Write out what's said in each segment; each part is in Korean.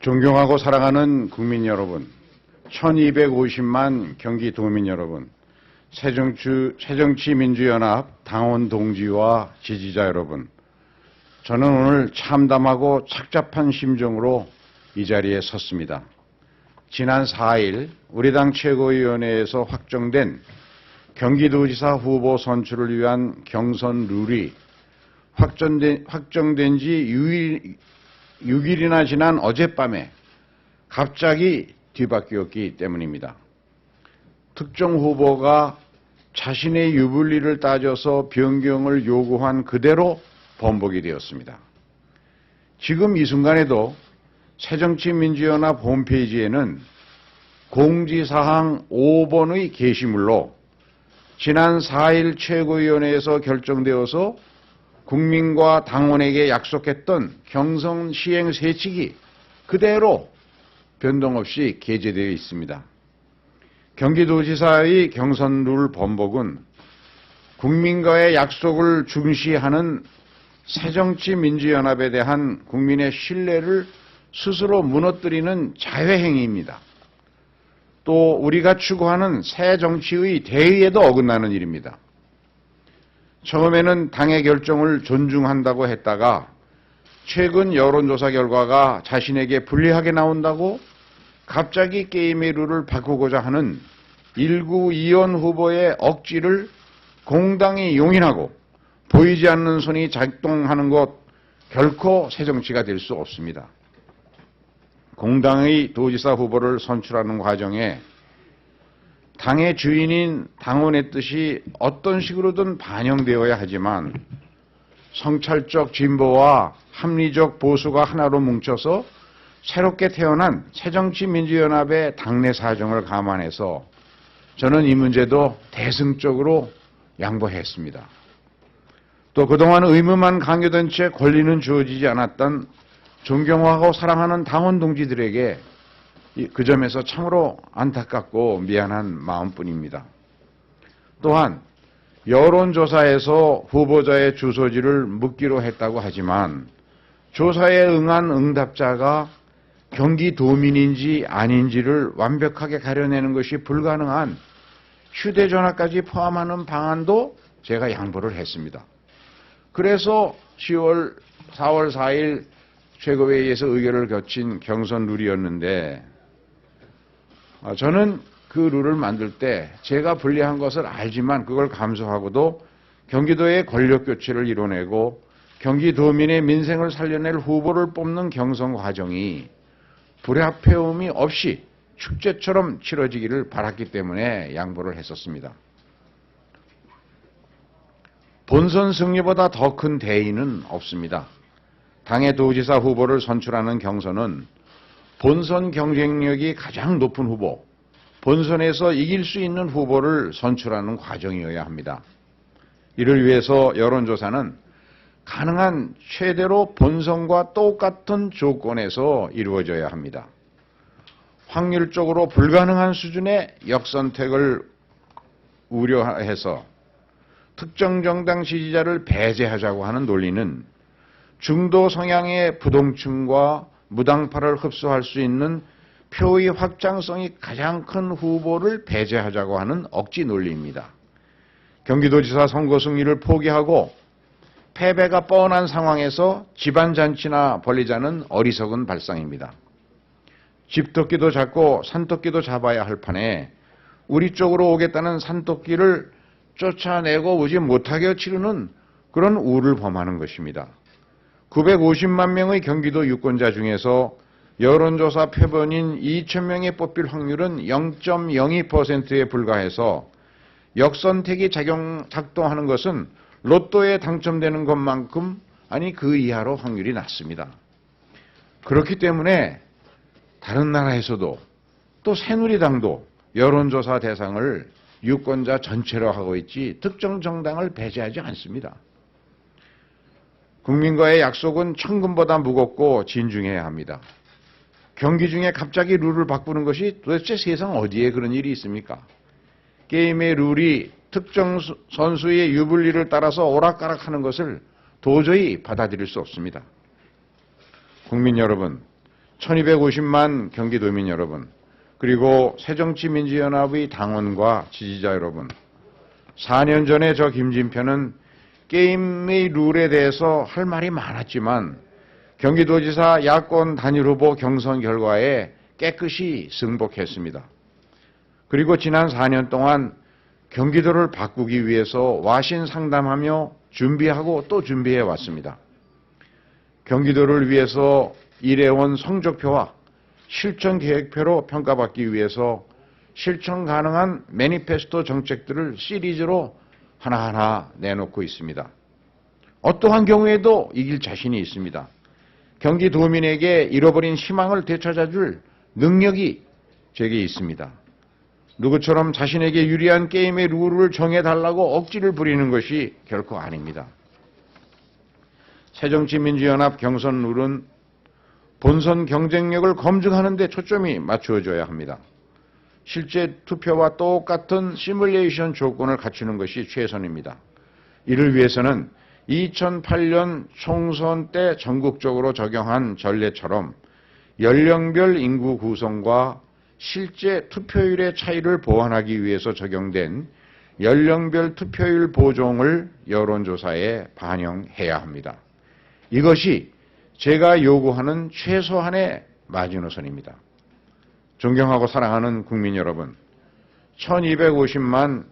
존경하고 사랑하는 국민 여러분, 1250만 경기도민 여러분, 새정치민주연합 당원 동지와 지지자 여러분, 저는 오늘 참담하고 착잡한 심정으로 이 자리에 섰습니다. 지난 4일 우리 당 최고위원회에서 확정된 경기도지사 후보 선출을 위한 경선 룰이 확정된 지 6일이나 지난 어젯밤에 갑자기 뒤바뀌었기 때문입니다. 특정 후보가 자신의 유불리를 따져서 변경을 요구한 그대로 번복이 되었습니다. 지금 이 순간에도 새정치민주연합 홈페이지에는 공지사항 5번의 게시물로 지난 4일 최고위원회에서 결정되어서 국민과 당원에게 약속했던 경선 시행 세칙이 그대로 변동 없이 게재되어 있습니다. 경기도지사의 경선 룰 번복은 국민과의 약속을 중시하는 새정치민주연합에 대한 국민의 신뢰를 스스로 무너뜨리는 자회행위입니다. 또 우리가 추구하는 새 정치의 대의에도 어긋나는 일입니다. 처음에는 당의 결정을 존중한다고 했다가 최근 여론조사 결과가 자신에게 불리하게 나온다고 갑자기 게임의 룰을 바꾸고자 하는 일구 이원 후보의 억지를 공당이 용인하고 보이지 않는 손이 작동하는 것 결코 새정치가 될 수 없습니다. 공당의 도지사 후보를 선출하는 과정에 당의 주인인 당원의 뜻이 어떤 식으로든 반영되어야 하지만 성찰적 진보와 합리적 보수가 하나로 뭉쳐서 새롭게 태어난 새정치민주연합의 당내 사정을 감안해서 저는 이 문제도 대승적으로 양보했습니다. 또 그동안 의무만 강요된 채 권리는 주어지지 않았던 존경하고 사랑하는 당원 동지들에게 그 점에서 참으로 안타깝고 미안한 마음뿐입니다. 또한 여론조사에서 후보자의 주소지를 묻기로 했다고 하지만 조사에 응한 응답자가 경기도민인지 아닌지를 완벽하게 가려내는 것이 불가능한 휴대전화까지 포함하는 방안도 제가 양보를 했습니다. 그래서 4월 4일 최고회의에서 의결을 거친 경선 룰이었는데 저는 그 룰을 만들 때 제가 불리한 것을 알지만 그걸 감수하고도 경기도의 권력교체를 이뤄내고 경기도민의 민생을 살려낼 후보를 뽑는 경선 과정이 불합배움이 없이 축제처럼 치러지기를 바랐기 때문에 양보를 했었습니다. 본선 승리보다 더 큰 대의는 없습니다. 당의 도지사 후보를 선출하는 경선은 본선 경쟁력이 가장 높은 후보, 본선에서 이길 수 있는 후보를 선출하는 과정이어야 합니다. 이를 위해서 여론조사는 가능한 최대로 본선과 똑같은 조건에서 이루어져야 합니다. 확률적으로 불가능한 수준의 역선택을 우려해서 특정 정당 지지자를 배제하자고 하는 논리는 중도 성향의 부동층과 무당파를 흡수할 수 있는 표의 확장성이 가장 큰 후보를 배제하자고 하는 억지 논리입니다. 경기도지사 선거 승리를 포기하고 패배가 뻔한 상황에서 집안잔치나 벌리자는 어리석은 발상입니다. 집토끼도 잡고 산토끼도 잡아야 할 판에 우리 쪽으로 오겠다는 산토끼를 쫓아내고 오지 못하게 치르는 그런 우를 범하는 것입니다. 950만 명의 경기도 유권자 중에서 여론조사 표본인 2,000명에 뽑힐 확률은 0.02%에 불과해서 역선택이 작동하는 것은 로또에 당첨되는 것만큼 아니 그 이하로 확률이 낮습니다. 그렇기 때문에 다른 나라에서도 또 새누리당도 여론조사 대상을 유권자 전체로 하고 있지 특정 정당을 배제하지 않습니다. 국민과의 약속은 천금보다 무겁고 진중해야 합니다. 경기 중에 갑자기 룰을 바꾸는 것이 도대체 세상 어디에 그런 일이 있습니까? 게임의 룰이 특정 선수의 유불리를 따라서 오락가락하는 것을 도저히 받아들일 수 없습니다. 국민 여러분, 1250만 경기도민 여러분, 그리고 새정치민주연합의 당원과 지지자 여러분, 4년 전에 저 김진표는 게임의 룰에 대해서 할 말이 많았지만 경기도지사 야권 단일 후보 경선 결과에 깨끗이 승복했습니다. 그리고 지난 4년 동안 경기도를 바꾸기 위해서 와신 상담하며 준비하고 또 준비해 왔습니다. 경기도를 위해서 일해온 성적표와 실천 계획표로 평가받기 위해서 실천 가능한 매니페스토 정책들을 시리즈로 하나하나 내놓고 있습니다. 어떠한 경우에도 이길 자신이 있습니다. 경기도민에게 잃어버린 희망을 되찾아줄 능력이 제게 있습니다. 누구처럼 자신에게 유리한 게임의 룰을 정해달라고 억지를 부리는 것이 결코 아닙니다. 새정치민주연합 경선 룰은 본선 경쟁력을 검증하는 데 초점이 맞추어져야 합니다. 실제 투표와 똑같은 시뮬레이션 조건을 갖추는 것이 최선입니다. 이를 위해서는 2008년 총선 때 전국적으로 적용한 전례처럼 연령별 인구 구성과 실제 투표율의 차이를 보완하기 위해서 적용된 연령별 투표율 보종을 여론조사에 반영해야 합니다. 이것이 제가 요구하는 최소한의 마지노선입니다. 존경하고 사랑하는 국민 여러분, 1250만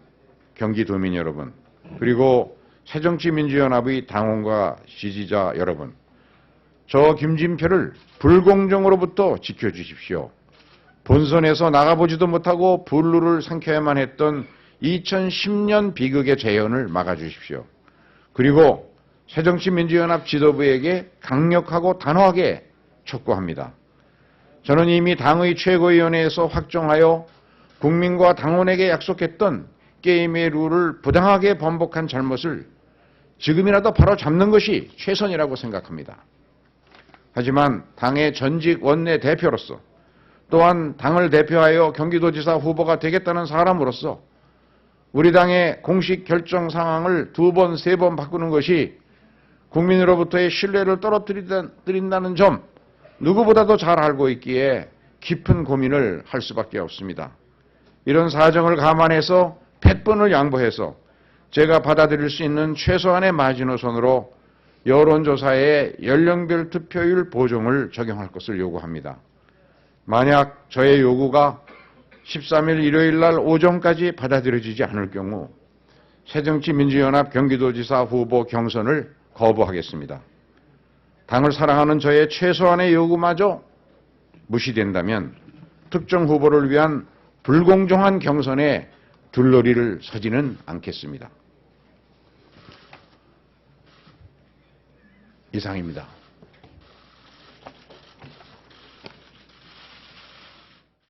경기도민 여러분, 그리고 새정치민주연합의 당원과 지지자 여러분, 저 김진표를 불공정으로부터 지켜주십시오. 본선에서 나가보지도 못하고 불루를 삼켜야만 했던 2010년 비극의 재현을 막아주십시오. 그리고 새정치민주연합 지도부에게 강력하고 단호하게 촉구합니다. 저는 이미 당의 최고위원회에서 확정하여 국민과 당원에게 약속했던 게임의 룰을 부당하게 번복한 잘못을 지금이라도 바로 잡는 것이 최선이라고 생각합니다. 하지만 당의 전직 원내대표로서 또한 당을 대표하여 경기도지사 후보가 되겠다는 사람으로서 우리 당의 공식 결정 상황을 2번, 3번 바꾸는 것이 국민으로부터의 신뢰를 떨어뜨린다는 점 누구보다도 잘 알고 있기에 깊은 고민을 할 수밖에 없습니다. 이런 사정을 감안해서 100번을 양보해서 제가 받아들일 수 있는 최소한의 마지노선으로 여론조사에 연령별 투표율 보종을 적용할 것을 요구합니다. 만약 저의 요구가 13일 일요일 날 오전까지 받아들여지지 않을 경우 새정치민주연합 경기도지사 후보 경선을 거부하겠습니다. 당을 사랑하는 저의 최소한의 요구마저 무시된다면 특정 후보를 위한 불공정한 경선에 들러리를 서지는 않겠습니다. 이상입니다.